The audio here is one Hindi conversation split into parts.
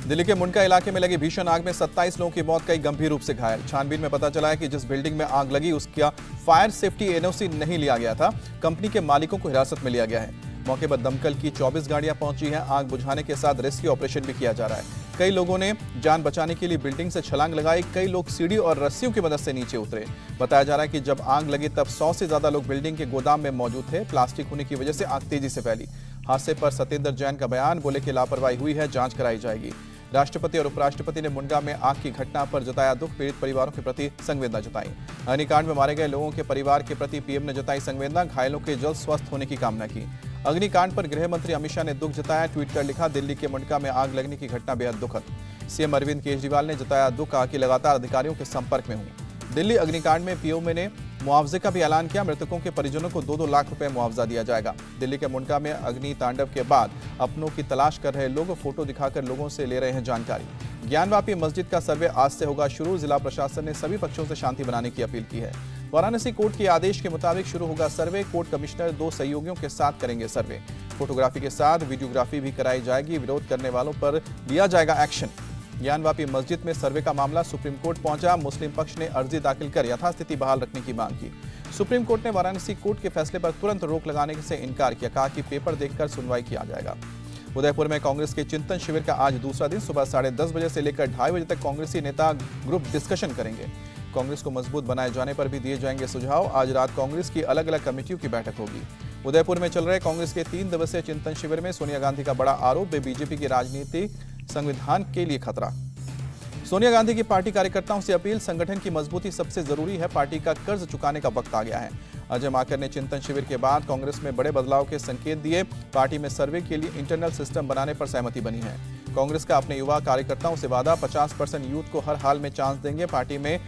दिल्ली के मुंडका इलाके में लगी भीषण आग में 27 लोगों की मौत, कई गंभीर रूप से घायल। छानबीन में पता चला है कि जिस बिल्डिंग में आग लगी उसका फायर सेफ्टी एनओसी नहीं लिया गया था। कंपनी के मालिकों को हिरासत में लिया गया है। मौके पर दमकल की 24 गाड़ियां पहुंची हैं। आग बुझाने के साथ रेस्क्यू ऑपरेशन भी किया जा रहा है। कई लोगों ने जान बचाने के लिए बिल्डिंग से छलांग लगाई। कई लोग सीढ़ी और रस्सियों की मदद से नीचे उतरे। बताया जा रहा है कि जब आग लगी तब 100 से ज्यादा लोग बिल्डिंग के गोदाम में मौजूद थे। प्लास्टिक होने की वजह से आग तेजी से फैली। हादसे पर सत्येंद्र जैन का बयान, बोले कि लापरवाही हुई है, जांच कराई जाएगी। राष्ट्रपति और उपराष्ट्रपति ने मुंडका में आग की घटना पर जताया दुख, पीड़ित परिवारों के प्रति संवेदना जताई। अग्निकांड में मारे गए लोगों के परिवार के प्रति पीएम ने जताई संवेदना, घायलों के जल्द स्वस्थ होने की कामना की। अग्निकांड पर गृह मंत्री अमित शाह ने दुख जताया, ट्वीट कर लिखा, दिल्ली के मुंडका में आग लगने की घटना बेहद दुखद। सीएम अरविंद केजरीवाल ने जताया दुख, कहा कि लगातार अधिकारियों के संपर्क में हूं। दिल्ली अग्निकांड में पीएम ने मुआवजे का भी ऐलान किया। मृतकों के परिजनों को 2-2 लाख रुपए मुआवजा दिया जाएगा। दिल्ली के मुंडका में अग्नि तांडव के बाद अपनों की तलाश कर रहे लोग फोटो दिखाकर लोगों से ले रहे हैं जानकारी। ज्ञानवापी मस्जिद का सर्वे आज से होगा शुरू। जिला प्रशासन ने सभी पक्षों से शांति बनाने की अपील की है। वाराणसी कोर्ट के आदेश के मुताबिक शुरू होगा सर्वे। कोर्ट कमिश्नर 2 सहयोगियों के साथ करेंगे सर्वे। फोटोग्राफी के साथ वीडियोग्राफी भी कराई जाएगी। विरोध करने वालों पर लिया जाएगा एक्शन। ज्ञानवापी मस्जिद में सर्वे का मामला सुप्रीम कोर्ट पहुंचा। मुस्लिम पक्ष ने अर्जी दाखिल कर यथास्थिति बहाल रखने की मांग की। सुप्रीम कोर्ट ने वाराणसी कोर्ट के फैसले पर तुरंत रोक लगाने से इनकार किया। कहा कि पेपर देखकर सुनवाई किया जाएगा। उदयपुर में कांग्रेस के चिंतन शिविर का आज दूसरा दिन। सुबह 10:30 बजे से लेकर 2:30 बजे तक कांग्रेसी नेता ग्रुप डिस्कशन करेंगे। कांग्रेस को मजबूत बनाए जाने पर भी दिए जाएंगे सुझाव। आज रात कांग्रेस की अलग अलग कमेटियों की बैठक होगी। उदयपुर में चल रहे कांग्रेस के 3 दिवसीय चिंतन शिविर में सोनिया गांधी का बड़ा आरोप, बीजेपी की राजनीति संविधान के लिए खतरा। सोनिया गांधी की पार्टी कार्यकर्ताओं से अपील, संगठन की मजबूती सबसे जरूरी है, पार्टी का कर्ज चुकाने का वक्त आ गया है। अजय माकर ने चिंतन शिविर के बाद कांग्रेस में बड़े बदलाव के संकेत दिए। पार्टी में सर्वे के लिए इंटरनल सिस्टम बनाने पर सहमति बनी है। कांग्रेस का अपने युवा कार्यकर्ताओं से वादा, 50% यूथ को हर हाल में चांस देंगे। पार्टी में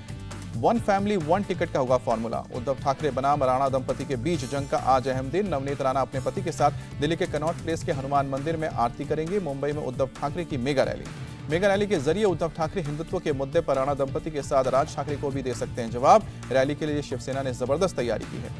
1 फैमिली 1 टिकट का होगा फॉर्मूला। उद्धव ठाकरे बनाम राणा दंपति के बीच जंग का आज अहम दिन। नवनीत राणा अपने पति के साथ दिल्ली के कनॉट प्लेस के हनुमान मंदिर में आरती करेंगे। मुंबई में उद्धव ठाकरे की मेगा रैली के जरिए उद्धव ठाकरे हिंदुत्व के मुद्दे पर राणा दंपति के साथ राज ठाकरे को भी दे सकते हैं जवाब। रैली के लिए शिवसेना ने जबरदस्त तैयारी की है।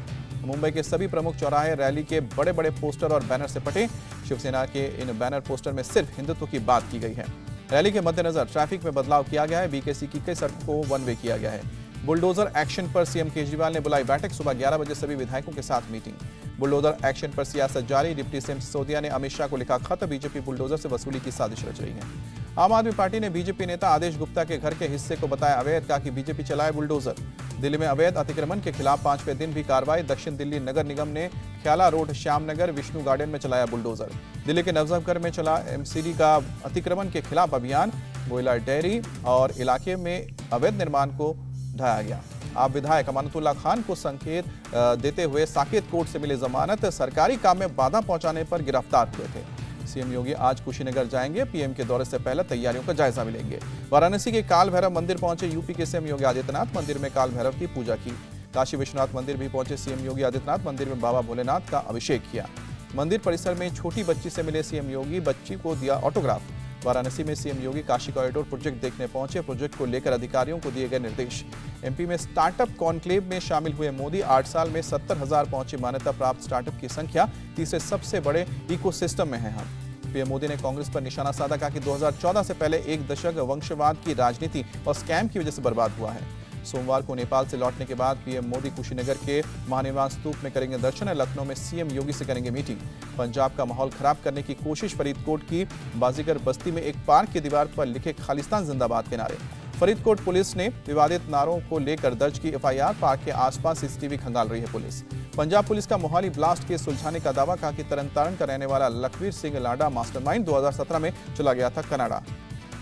मुंबई के सभी प्रमुख चौराहे रैली के बड़े बड़े पोस्टर और बैनर से पटे। शिवसेना के इन बैनर पोस्टर में सिर्फ हिंदुत्व की बात की गई है। रैली के मद्देनजर ट्रैफिक में बदलाव किया गया है। बीकेसी की कई सड़कों को 1 वे किया गया है। बुलडोजर एक्शन पर सीएम केजरीवाल ने बुलाई बैठक। सुबह 11 बजे सभी विधायकों के साथ मीटिंग। बुलडोजर एक्शन पर सियासत जारी। डिप्टी सीएम सिसोदिया ने अमित शाह को लिखा खत, बीजेपी बुलडोजर से वसूली की साजिश रच रही है। आम आदमी पार्टी ने बीजेपी नेता आदेश गुप्ता के घर के हिस्से को बताया अवैध, कहा कि बीजेपी चलाए बुलडोजर। दिल्ली में अवैध अतिक्रमण के खिलाफ 5वें दिन भी कार्रवाई। दक्षिण दिल्ली नगर निगम ने ख्याला रोड, श्यामनगर, विष्णु गार्डन में चलाया बुलडोजर। दिल्ली के नवजफगढ़ में चला एमसीडी का अतिक्रमण के खिलाफ अभियान। गोयला डेयरी और इलाके में अवैध निर्माण को ढाया गया। आप विधायक अमानतुल्लाह खान को संकेत देते हुए साकेत कोर्ट से मिले जमानत। सरकारी काम में बाधा पहुंचाने पर गिरफ्तार हुए थे। सीएम योगी आज कुशीनगर जाएंगे। पीएम के दौरे से पहले तैयारियों का जायजा भी लेंगे। वाराणसी के काल भैरव मंदिर पहुंचे यूपी के सीएम योगी आदित्यनाथ। मंदिर में काल भैरव की पूजा की। काशी विश्वनाथ मंदिर भी पहुंचे सीएम योगी आदित्यनाथ। मंदिर में बाबा भोलेनाथ का अभिषेक किया। मंदिर परिसर में छोटी बच्ची से मिले सीएम योगी, बच्ची को दिया ऑटोग्राफ। वाराणसी में सीएम योगी काशी कॉरिडोर प्रोजेक्ट देखने पहुंचे। प्रोजेक्ट को लेकर अधिकारियों को दिए गए निर्देश। एमपी में स्टार्टअप कॉन्क्लेव में शामिल हुए मोदी। 8 साल में 70,000 पहुंची मान्यता प्राप्त स्टार्टअप की संख्या। तीसरे सबसे बड़े इकोसिस्टम में है हम। पीएम मोदी ने कांग्रेस पर निशाना साधा, कहा कि 2014 से पहले 1 दशक वंशवाद की राजनीति और स्कैम की वजह से बर्बाद हुआ है। सोमवार को नेपाल से लौटने के बाद पीएम मोदी कुशीनगर के महानिर्वाण स्तूप में करेंगे दर्शन। लखनऊ में सीएम योगी से करेंगे मीटिंग। पंजाब का माहौल खराब करने की कोशिश। फरीदकोट की बाजीगर बस्ती में एक पार्क की दीवार पर लिखे खालिस्तान जिंदाबाद के नारे। फरीदकोट पुलिस ने विवादित नारों को लेकर दर्ज की एफआईआर। पार्क के आसपास सीसीटीवी खंगाल रही है पुलिस। पंजाब पुलिस का मोहाली ब्लास्ट केस सुलझाने का दावा, कहा कि तरनतारण का रहने वाला लखवीर सिंह लाडा मास्टरमाइंड 2017 में चला गया था कनाडा।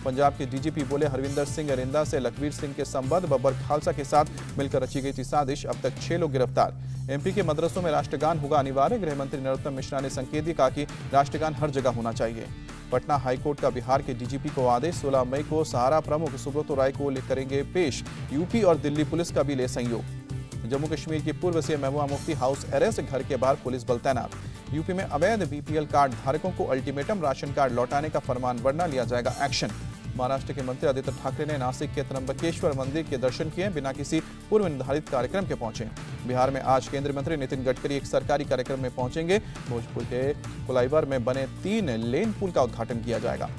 पंजाब के डीजीपी बोले हरविंदर सिंह अरिंदा से लखवीर सिंह के संबंध, बब्बर खालसा के साथ मिलकर रची गई थी साजिश। अब तक 6 लोग गिरफ्तार। एमपी के मदरसों में राष्ट्रगान होगा अनिवार्य। गृह मंत्री नरोत्तम मिश्रा ने संकेत दिया, कहा कि राष्ट्रगान हर जगह होना चाहिए। पटना हाईकोर्ट का बिहार के डीजीपी को आदेश। 16 मई को सहारा प्रमुख सुब्रतो राय को करेंगे पेश। यूपी और दिल्ली पुलिस का भी ले सहयोग। जम्मू कश्मीर की पूर्व CM Mehbooba Mufti house arrest, घर के बाहर पुलिस बल तैनात। यूपी में अवैध बीपीएल कार्ड धारकों को अल्टीमेटम, राशन कार्ड लौटाने का फरमान, वरना लिया जाएगा एक्शन। महाराष्ट्र के मंत्री आदित्य ठाकरे ने नासिक के त्र्यंबकेश्वर मंदिर के दर्शन किए, बिना किसी पूर्व निर्धारित कार्यक्रम के पहुंचे। बिहार में आज केंद्रीय मंत्री नितिन गडकरी एक सरकारी कार्यक्रम में पहुंचेंगे। भोजपुर के कोलाइवर में बने 3 लेन पुल का उद्घाटन किया जाएगा।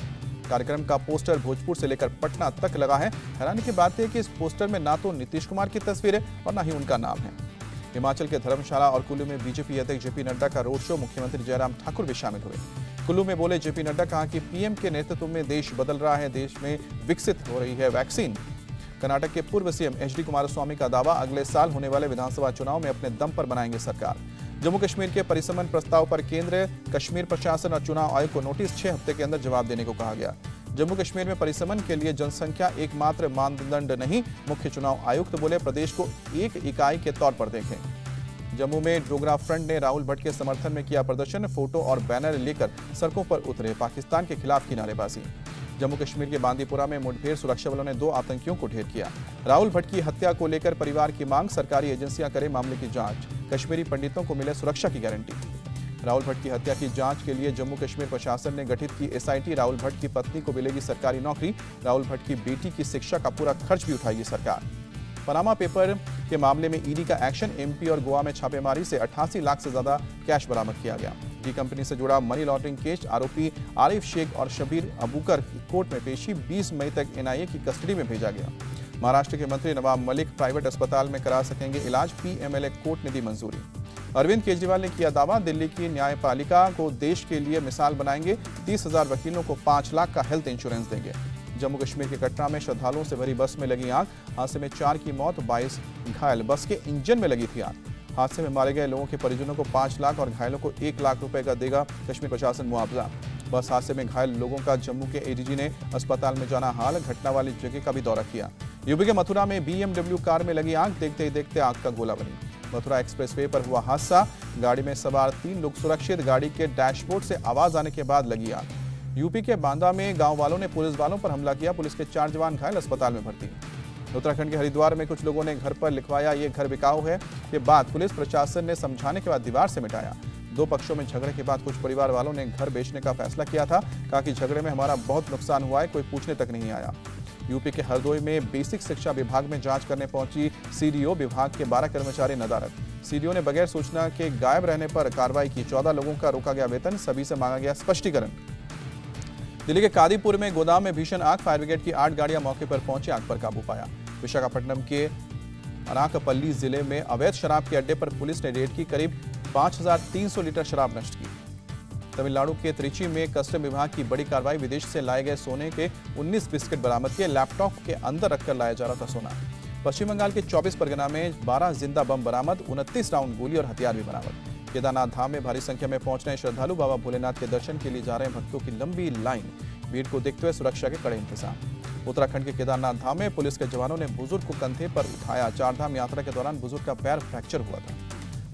कार्यक्रम का पोस्टर भोजपुर से लेकर पटना तक लगा है। हैरानी की बात है कि इस पोस्टर में ना तो नीतीश कुमार की तस्वीर है और ना ही उनका नाम है। हिमाचल के धर्मशाला और कुल्लू में बीजेपी अध्यक्ष जेपी नड्डा का रोड शो, मुख्यमंत्री जयराम ठाकुर भी शामिल हुए। कुल्लू में बोले जेपी नड्डा, कहा कि पीएम के नेतृत्व में देश बदल रहा है, देश में विकसित हो रही है वैक्सीन। कर्नाटक के पूर्व सीएम एचडी कुमारस्वामी का दावा, अगले साल होने वाले विधानसभा चुनाव में अपने दम पर बनाएंगे सरकार। जम्मू कश्मीर के परिसमन प्रस्ताव पर केंद्र, कश्मीर प्रशासन और चुनाव आयोग को नोटिस, 6 हफ्ते के अंदर जवाब देने को कहा गया। जम्मू कश्मीर में परिसमन के लिए जनसंख्या एकमात्र मानदंड नहीं, मुख्य चुनाव आयुक्त बोले, प्रदेश को एक इकाई के तौर पर देखें। जम्मू में डोगरा फ्रंट ने राहुल भट्ट के समर्थन में किया प्रदर्शन, फोटो और बैनर लेकर सड़कों पर उतरे, पाकिस्तान के खिलाफ की नारेबाजी। जम्मू कश्मीर के बांदीपुरा में मुठभेड़, सुरक्षा बलों ने 2 आतंकियों को ढेर किया। राहुल भट्ट की हत्या को लेकर परिवार की मांग, सरकारी एजेंसियां करें मामले की जांच, कश्मीरी पंडितों को मिले सुरक्षा की गारंटी। राहुल भट्ट की हत्या की जांच के लिए जम्मू कश्मीर प्रशासन ने गठित की एसआईटी, राहुल भट्ट की पत्नी को मिलेगी सरकारी नौकरी, राहुल भट्ट की बेटी की शिक्षा का पूरा खर्च भी उठाएगी सरकार। पनामा पेपर के मामले में ईडी का एक्शन, एमपी और गोवा में छापेमारी से 88 लाख से ज्यादा कैश बरामद किया गया। डी कंपनी से जुड़ा मनी लॉन्ड्रिंग केस, आरोपी आरिफ शेख और शबीर अबूकर की कोर्ट में पेशी, 20 मई तक एनआईए की कस्टडी में भेजा गया। महाराष्ट्र के मंत्री नवाब मलिक प्राइवेट अस्पताल में करा सकेंगे इलाज, पीएमएलए कोर्ट ने दी मंजूरी। अरविंद केजरीवाल ने किया दावा, दिल्ली की न्यायपालिका को देश के लिए मिसाल बनाएंगे, 30,000 वकीलों को 5 लाख का हेल्थ इंश्योरेंस देंगे। जम्मू कश्मीर के कटरा में श्रद्धालुओं से भरी बस में लगी आग, हादसे में 4 की मौत, 22 घायल, बस के इंजन में लगी थी आग। हादसे में मारे गए लोगों के परिजनों को 5 लाख और घायलों को 1 लाख रुपए का देगा कश्मीर प्रशासन मुआवजा। बस हादसे में घायल लोगों का जम्मू के एडीजी ने अस्पताल में जाना हाल, घटना वाली जगह का भी दौरा किया। यूपी के मथुरा में बीएमडब्ल्यू कार में लगी आग, देखते ही देखते आग का गोला बनी। मथुरा एक्सप्रेसवे पर हुआ हादसा, गाड़ी में सवार 3 लोग सुरक्षित, गाड़ी के डैशबोर्ड से आवाज आने के बाद लगी आग। यूपी के बांदा में गांव वालों ने पुलिस वालों पर हमला किया, पुलिस के 4 जवान घायल, अस्पताल में भर्ती। उत्तराखंड के हरिद्वार में कुछ लोगों ने घर पर लिखवाया ये घर बिकाऊ है, ये बात पुलिस प्रशासन ने समझाने के बाद दीवार से मिटाया। 2 पक्षों में झगड़े के बाद कुछ परिवार वालों ने घर बेचने का फैसला किया था, कहा कि झगड़े में हमारा बहुत नुकसान हुआ है, कोई पूछने तक नहीं आया। यूपी के हरदोई में बेसिक शिक्षा विभाग में जांच करने पहुंची सीडीओ, विभाग के 12 कर्मचारी नदारद। सीडीओ ने बगैर सूचना के गायब रहने पर कार्रवाई की, 14 लोगों का रोका गया वेतन, सभी से मांगा गया स्पष्टीकरण। दिल्ली के कादीपुर में गोदाम में भीषण आग, फायर ब्रिगेड की 8 गाड़ियां मौके पर पहुंची, आग पर काबू पाया। विशाखापट्टनम के अनाकपल्ली जिले में अवैध शराब के अड्डे पर पुलिस ने रेड की, करीब 5,300 लीटर शराब नष्ट की। तमिलनाडु के त्रिची में कस्टम विभाग की बड़ी कार्रवाई, विदेश से लाए गए सोने के 19 बिस्किट बरामद किए, लैपटॉप के अंदर रखकर लाया जा रहा था सोना। पश्चिम बंगाल के 24 परगना में 12 जिंदा बम बरामद, 29 राउंड गोली और हथियार भी बरामद। केदारनाथ धाम में भारी संख्या में पहुंच रहे श्रद्धालु, बाबा भोलेनाथ के दर्शन के लिए जा रहे भक्तों की लंबी लाइन, भीड़ को देखते हुए सुरक्षा के कड़े इंतजाम। उत्तराखंड के केदारनाथ धाम में पुलिस के जवानों ने बुजुर्ग को कंधे पर उठाया, 4 धाम यात्रा के दौरान बुजुर्ग का पैर फ्रैक्चर हुआ था।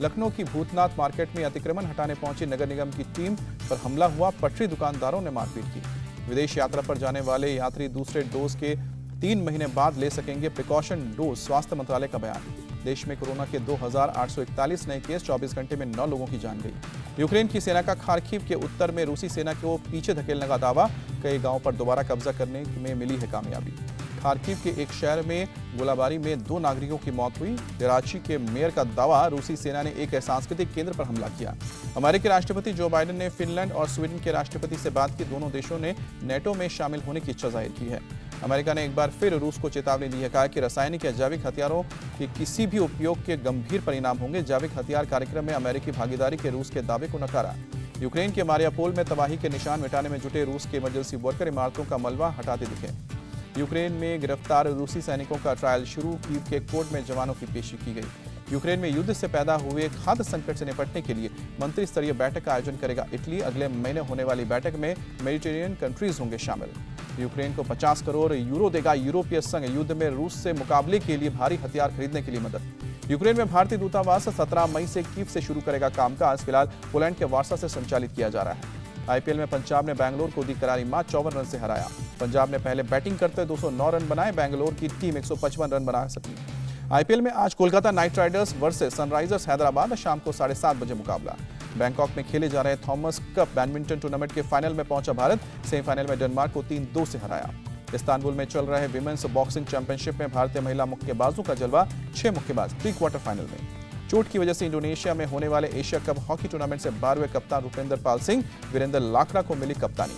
लखनऊ की भूतनाथ मार्केट में अतिक्रमण हटाने पहुंची नगर निगम की टीम पर हमला हुआ, पटरी दुकानदारों ने मारपीट की। विदेश यात्रा पर जाने वाले यात्री दूसरे डोज के 3 महीने बाद ले सकेंगे प्रिकॉशन डोज, स्वास्थ्य मंत्रालय का बयान। देश में कोरोना के 2,841 नए केस, 24 घंटे में 9 लोगों की जान गई। यूक्रेन की सेना का खार्किव के उत्तर में रूसी सेना को पीछे धकेलने का दावा, कई गांवों पर दोबारा कब्जा करने में मिली है कामयाबी। खार्किव के एक शहर में गोलाबारी में 2 नागरिकों की मौत हुई। कराची के मेयर का दावा, रूसी सेना ने एक सांस्कृतिक केंद्र पर हमला किया। अमेरिकी राष्ट्रपति जो बाइडेन ने फिनलैंड और स्वीडन के राष्ट्रपति से बात की, दोनों देशों ने नेटो में शामिल होने की इच्छा जाहिर की है। अमेरिका ने एक बार फिर रूस को चेतावनी दी है, कहा कि रासायनिक या जैविक हथियारों के किसी भी उपयोग के गंभीर परिणाम होंगे। जैविक हथियार कार्यक्रम में अमेरिकी भागीदारी के रूस के दावे को नकारा। यूक्रेन के मारियापोल में तबाही के निशान मिटाने में जुटे रूस के इमरजेंसी वर्कर इमारतों का मलबा हटाते दिखे। यूक्रेन में गिरफ्तार रूसी सैनिकों का ट्रायल शुरू, कीव के कोर्ट में जवानों की पेशी की गई। यूक्रेन में युद्ध से पैदा हुए खाद्य संकट से निपटने के लिए मंत्री स्तरीय बैठक का आयोजन करेगा इटली। अगले महीने होने वाली बैठक में मेडिटेरेनियन कंट्रीज होंगे शामिल। यूक्रेन को 50 करोड़ यूरो देगा यूरोपीय संघ, युद्ध में रूस से मुकाबले के लिए भारी हथियार खरीदने के लिए मदद। यूक्रेन में भारतीय दूतावास 17 मई से कीव से शुरू करेगा कामकाज, फिलहाल पोलैंड के वार्सा से संचालित किया जा रहा है। आईपीएल में पंजाब ने बैंगलोर को दी करारी मात, 54 रन से हराया। पंजाब ने पहले बैटिंग करते 209 रन बनाए, बैंगलोर की टीम 155 रन बना सकी। आईपीएल में आज Kolkata night Riders versus Sunrisers Hyderabad, शाम को 7:30 बजे मुकाबला। बैंकॉक में खेले जा रहे थॉमस कप बैडमिंटन टूर्नामेंट के फाइनल में पहुंचा भारत, सेमीफाइनल में डेनमार्क को 3-2 से हराया। इस्तांबुल में चल रहे विमेंस बॉक्सिंग चैंपियनशिप में भारतीय महिला मुक्केबाजों का जलवा, 6 मुक्केबाज प्री क्वार्टर फाइनल में। चोट की वजह से इंडोनेशिया में होने वाले एशिया कप हॉकी टूर्नामेंट से 12वें कप्तान रुपेंद्र पाल सिंह, वीरेंद्र लाखड़ा को मिली कप्तानी।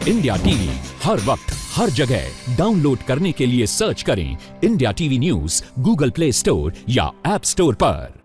इंडिया टीवी हर वक्त हर जगह डाउनलोड करने के लिए सर्च करें India TV news Google play store या ऐप स्टोर पर।